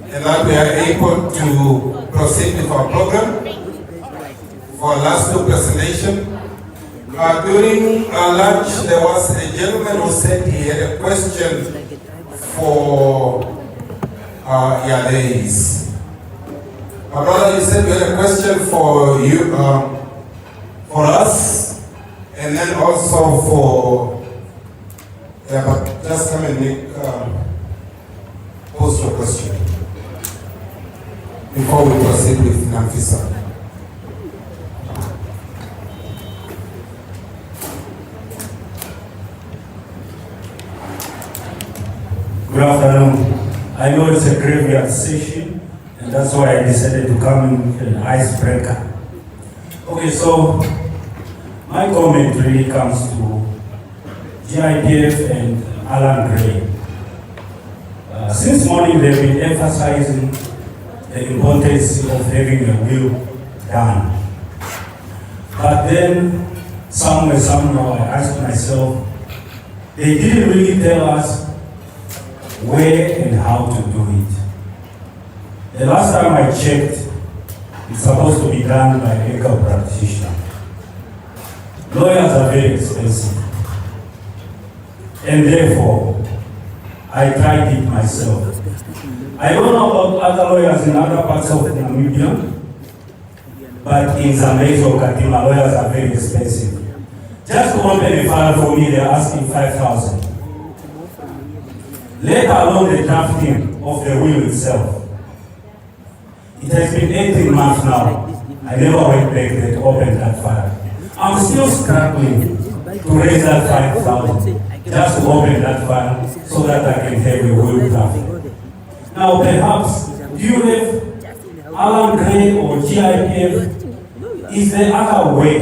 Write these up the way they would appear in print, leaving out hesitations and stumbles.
and that we are able to proceed with our program. For our last two presentation. During our lunch, there was a gentleman who said he had a question for Yaleis. My brother, you said you had a question for you, for us, and then also for, yeah, but just come and make, post your question before we proceed with Namfisa. Good afternoon. I know it's a graveyard session, and that's why I decided to come in with an icebreaker. Okay, so my comment really comes to Gipf and Alan Gray. Since morning, they've been emphasizing the importance of having a will done. But then, somehow, I asked myself, they didn't really tell us where and how to do it. The last time I checked, it's supposed to be done by a legal practitioner. Lawyers are very expensive. And therefore, I tried it myself. I don't know about other lawyers in other parts of Namibia, but in Zambia or Katima, lawyers are very expensive. Just to open a file for me, they're asking 5,000. Let alone the drafting of the will itself. It has been 18 months now. I never went back there to open that file. I'm still struggling to raise that 5,000 just to open that file so that I can have a will drafted. Now perhaps, do you have Alan Gray or Gipf? Is there other way,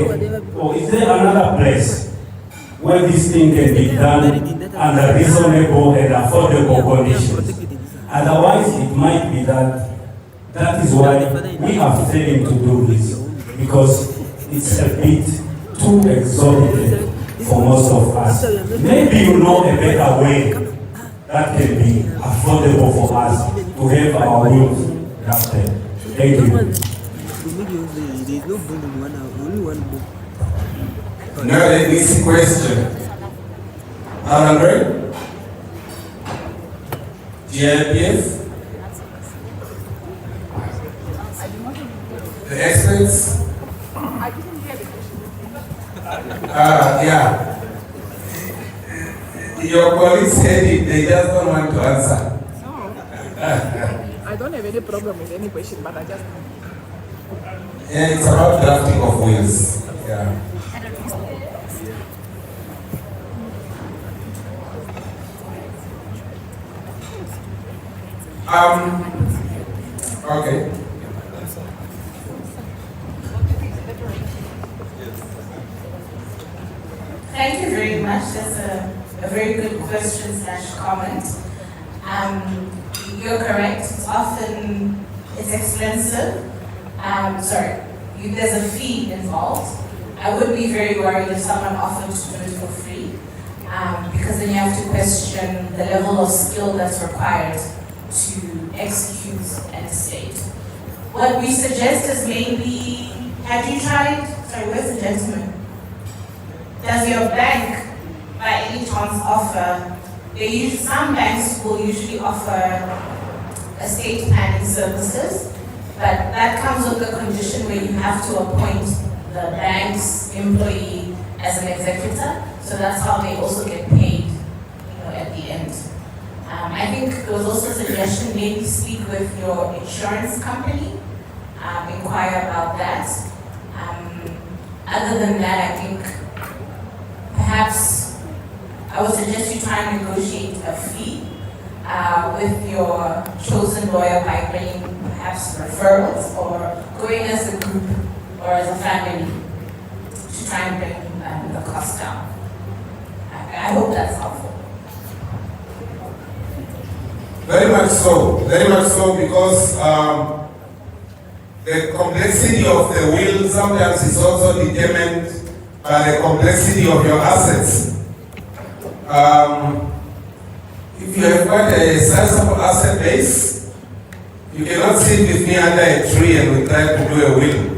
or is there another place where this thing can be done under reasonable and affordable conditions? Otherwise, it might be that is why we are failing to do this, because it's a bit too exorbitant for most of us. Maybe you know a better way that can be affordable for us to have our wills drafted. Thank you. Now an easy question. Alan Gray? Gipf? The experts? Yeah. Your colleagues said it, they just don't want to answer. I don't have any problem with any question, but I just... Yeah, it's about drafting of wills. Yeah. Okay. Thank you very much. That's a very good question / comment. You're correct. It's expensive. There's a fee involved. I would be very worried if someone offered to do it for free, because then you have to question the level of skill that's required to execute an estate. What we suggest is maybe, have you tried, where's the gentleman? Does your bank by any chance offer, some banks will usually offer estate planning services, but that comes with the condition where you have to appoint the bank's employee as an executor, so that's how they also get paid, at the end. I think there was also a suggestion, maybe speak with your insurance company, inquire about that. Other than that, I think perhaps I would suggest you try and negotiate a fee with your chosen lawyer by bringing perhaps referrals or going as a group or as a family to try and bring the cost down. I hope that's helpful. Very much so, because the complexity of the will sometimes is also determined by the complexity of your assets. If you have quite a sizable asset base, You cannot sit with me under a tree and we try to do a will.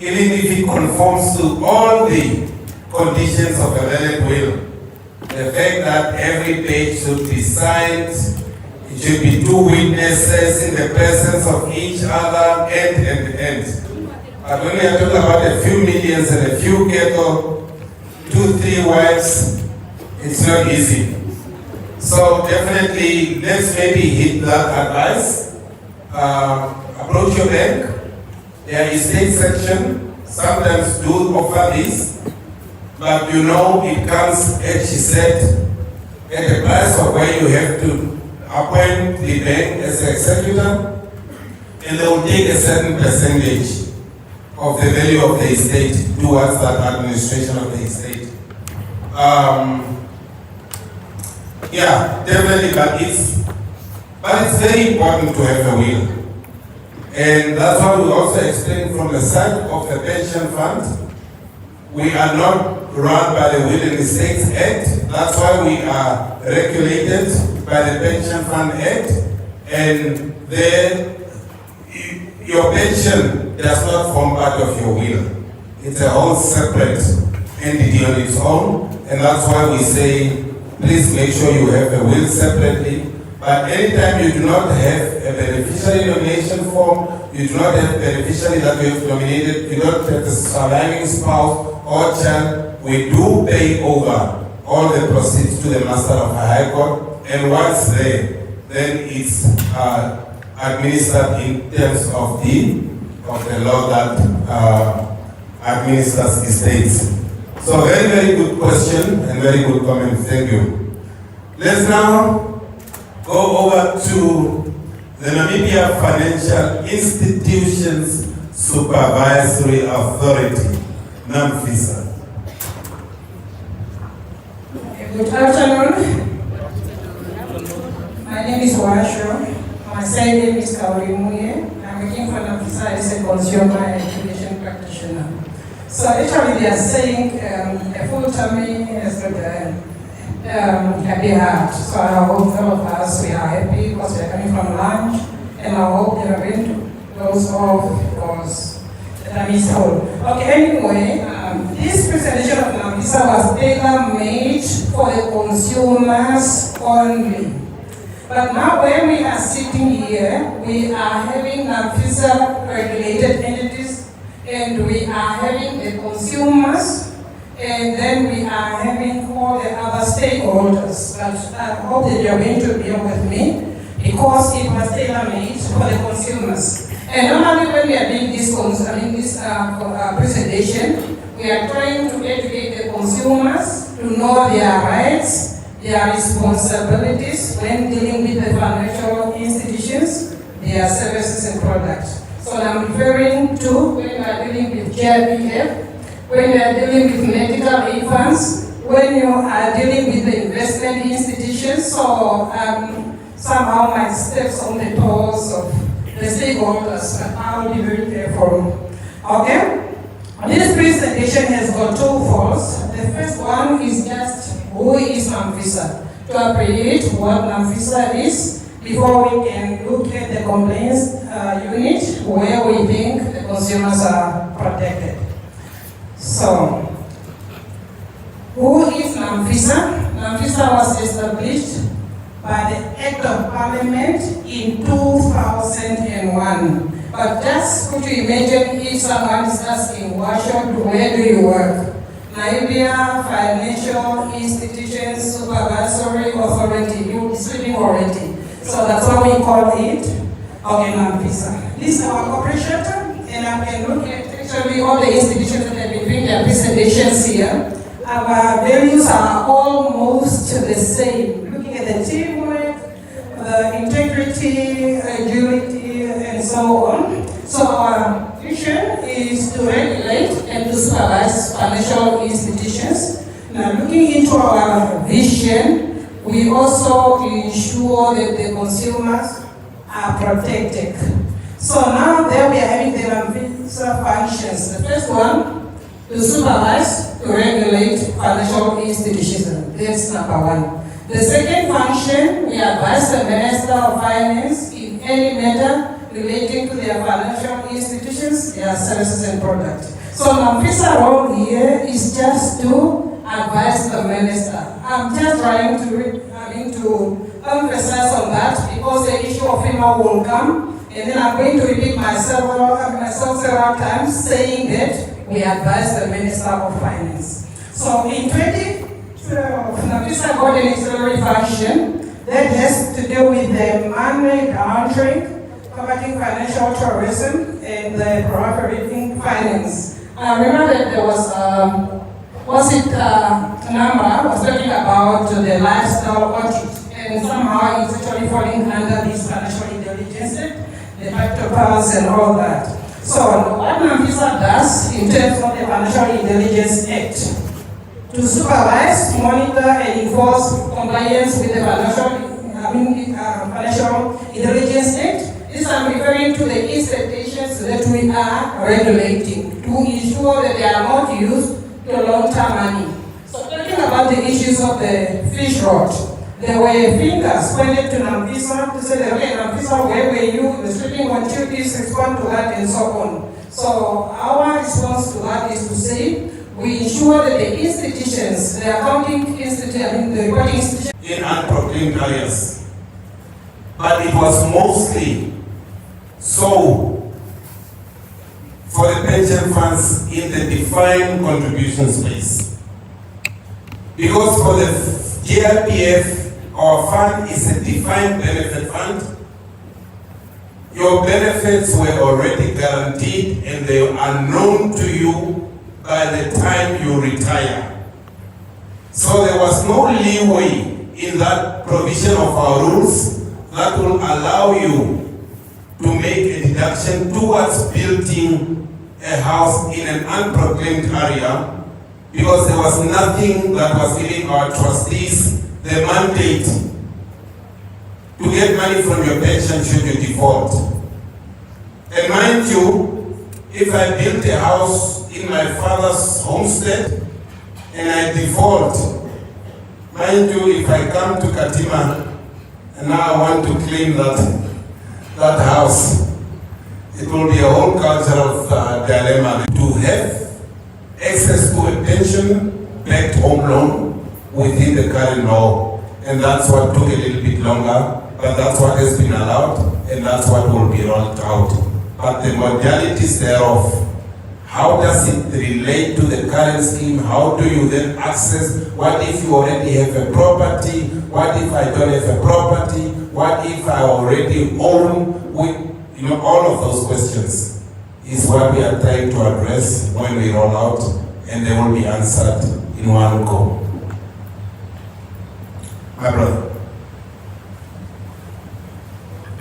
Even if it conforms to all the conditions of a valid will. The fact that every page should be signed, it should be 2 witnesses in the presence of each other, end. But when we are talking about a few millions and a few cattle, 2-3 wives, it's not easy. So definitely, let's maybe hit that advice. Approach your bank. There is estate section. Sometimes do offer this, but you know it comes, as she said, at the price of where you have to appoint the bank as an executor, and they will take a certain percentage of the value of the estate towards that administration of the estate. Yeah, definitely, but it's very important to have a will. And that's why we also explain from the side of the pension fund, we are not run by the Will and Estates Act. That's why we are regulated by the Pension Fund Act. And your pension does not form part of your will. It's a whole separate entity on its own. And that's why we say, please make sure you have a will separately. But anytime you do not have a beneficiary nomination form, you do not have a beneficiary that you have nominated, you don't have the surviving spouse or child, we do pay over all the proceeds to the Master of the High Court. And once there, then it's administered in terms of the law that administers estates. So very, very good question and very good comment. Thank you. Let's now go over to the Namibia Financial Institutions Supervisory Authority, NAMFISA. Good afternoon. My name is Washo. My side name is Kaurimuye. I'm working for NAMFISA as a consumer and education practitioner. So actually they are saying a full tummy has got happy heart. So I hope all of us, we are happy because we are coming from lunch, and I hope they are going to close off because the time is full. Okay, anyway, this presentation of NAMFISA was tailor-made for the consumers only. But now when we are sitting here, we are having NAMFISA regulated entities, and we are having the consumers, and then we are having all the other stakeholders. But I hope that you are going to bear with me because it was tailor-made for the consumers. And normally when we are doing this presentation, we are trying to educate the consumers to know their rights, their responsibilities when dealing with the financial institutions, their services and products. So I'm referring to when we are dealing with Gipf, when you are dealing with medical aid funds, when you are dealing with the investment institutions. So somehow my steps on the toes of the stakeholders, but I will be very careful. Okay? This presentation has got 2 folds. The first one is just who is NAMFISA, to appreciate what NAMFISA is before we can look at the complaints unit where we think the consumers are protected. So, who is NAMFISA? NAMFISA was established by the Act of Parliament in 2001. But just could you imagine if someone is asking, where do you work? Namibia Financial Institutions Supervisory Authority. You will be sleeping already. So that's what we call it. Okay, NAMFISA. This is our corporation, and I can look at actually all the institutions that have been doing their presentations here. Our values are almost the same. Looking at the teamwork, the integrity, agility, and so on. So our vision is to regulate and to supervise financial institutions. Now looking into our vision, we also ensure that the consumers are protected. So now there we are having the NAMFISA functions. The first one, to supervise, to regulate financial institutions. That's number 1. The second function, we advise the Minister of Finance in any matter relating to their financial institutions, their services and products. So Namfisa's role here is just to advise the minister. I'm just trying to emphasize on that because the issue of FEMA will come, and then I'm going to repeat myself several times saying that we advise the Minister of Finance. So in 2012, Namfisa got an auxiliary function that has to do with the man-made laundering, combating financial tourism, and the proliferating finance. I remember that there was Namba was talking about the lifestyle audit, and somehow it's actually falling under this financial intelligence, the factor powers and all that. So what Namfisa does in terms of the Financial Intelligence Act, to supervise, monitor, and enforce compliance with the Financial Intelligence Act. This I'm referring to the institutions that we are regulating to ensure that they are not used to long-term money. So talking about the issues of the fish rot, there were fingers pointed to Namfisa to say, okay, Namfisa, where were you? The sleeping on duties, respond to that, and so on. So our response to that is to say, we ensure that the institutions, the accounting institution, the reporting institution, in unproclaimed areas. But it was mostly so for the pension funds in the defined contribution space. Because for the GRPF, our fund is a defined benefit fund. Your benefits were already guaranteed and they are known to you by the time you retire. So there was no leeway in that provision of our rules that will allow you to make a deduction towards building a house in an unproclaimed area, because there was nothing that was giving our trustees the mandate to get money from your pension should you default. And mind you, if I built a house in my father's homestead and I default, mind you, if I come to Katima and now I want to claim that house, it will be a whole cultural dilemma to have access to a pension-backed home loan within the current law. And that's what took a little bit longer, but that's what has been allowed, and that's what will be rolled out. But the modalities thereof, how does it relate to the current scheme? How do you then access? What if you already have a property? What if I don't have a property? What if I already own? All of those questions is what we are trying to address when we roll out, and they will be answered in one go. My brother,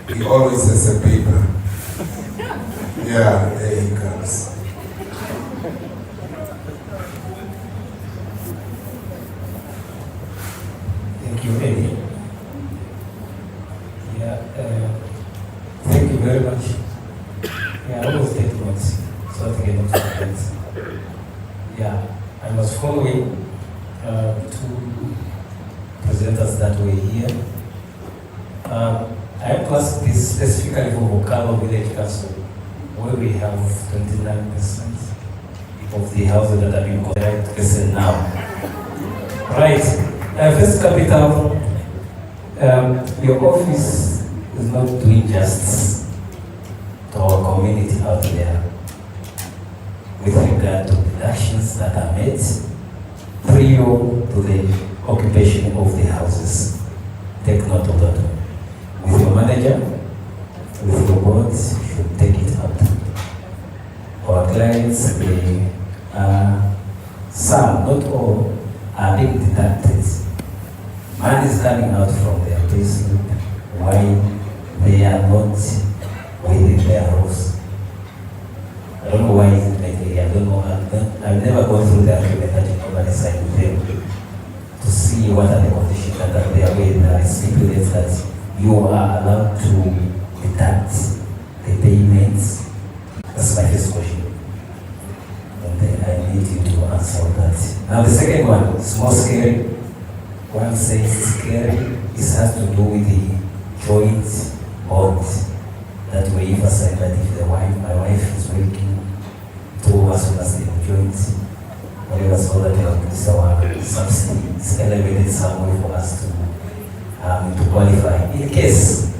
he always has a paper. Yeah, there he comes. Thank you, Eddie. Thank you very much. I always take notes, so to get notes from friends. I was following two presenters that were here. I have to ask this specifically for Vokalo Village Council, where we have 29% of the houses that have been constructed now. Right. First Capital, your office is not doing justice to our community out there with regard to deductions that are made prior to the occupation of the houses. Take note of that. With your manager, with your boards, you should take it up. Our clients, they are, some, not all, are being deducted. Money is coming out from their payslip while they are not within their roofs. I don't know why it's like that. I don't know. I've never gone through the agreement that you normally sign with them to see what are the conditions that are there with that stipulates that you are allowed to deduct the payments. That's my first question. And then I need you to answer that. Now the second one, small scale. One says scary, it has to do with the joint bond that we emphasize that if my wife is working, two of us must enjoy it, whatever, so that our subsidy is elevated somewhere for us to qualify. In case,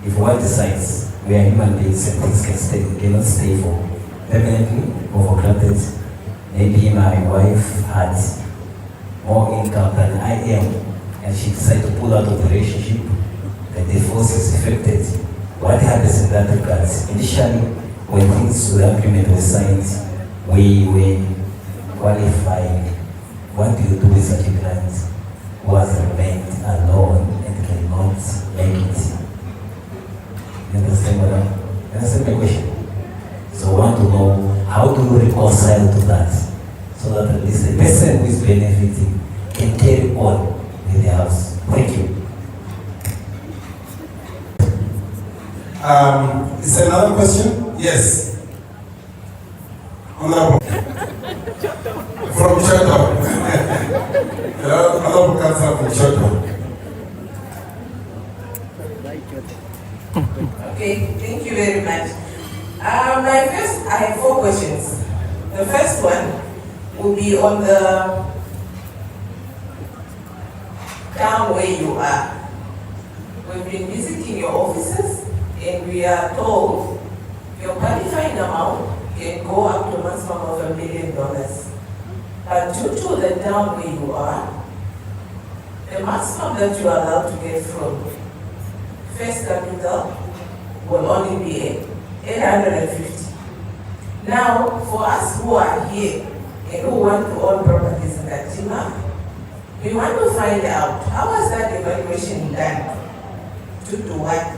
if one decides we are human beings and things cannot stay for permanently or for granted, maybe my wife had more income than I am, and she decided to pull out of the relationship, the divorce is effected. What happens in that regard? Initially, when the agreement was signed, we were qualified. What do you do with such a client who has remained alone and cannot make it? You understand what you understand my question? So I want to know, how do you reconcile to that, so that at least the person who is benefiting can carry on with the house? Thank you. Is there another question? Yes. Honorable. From Chatham. Honorable Councillor from Chatham. Okay, thank you very much. I have 4 questions. The first one will be on the town where you are. We've been visiting your offices and we are told your qualifying amount can go up to a maximum of $1 million. But due to the town where you are, the maximum that you are allowed to get from First Capital will only be 850. Now, for us who are here and who want to own properties in Katima, we want to find out how was that evaluation done? Due to what?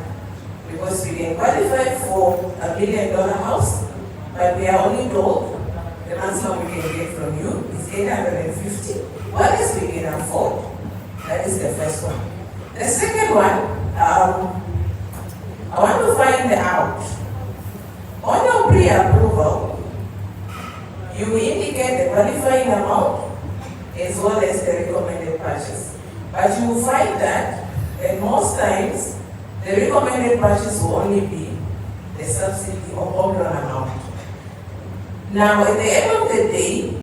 Because we can qualify for $1 million house, but we are only told the maximum we can get from you is 850. What else we can afford? That is the first one. The second one, I want to find out, on your pre-approval, you indicate the qualifying amount as well as the recommended purchase. But you will find that most times, the recommended purchase will only be the subsidy or home loan amount. Now, at the end of the day,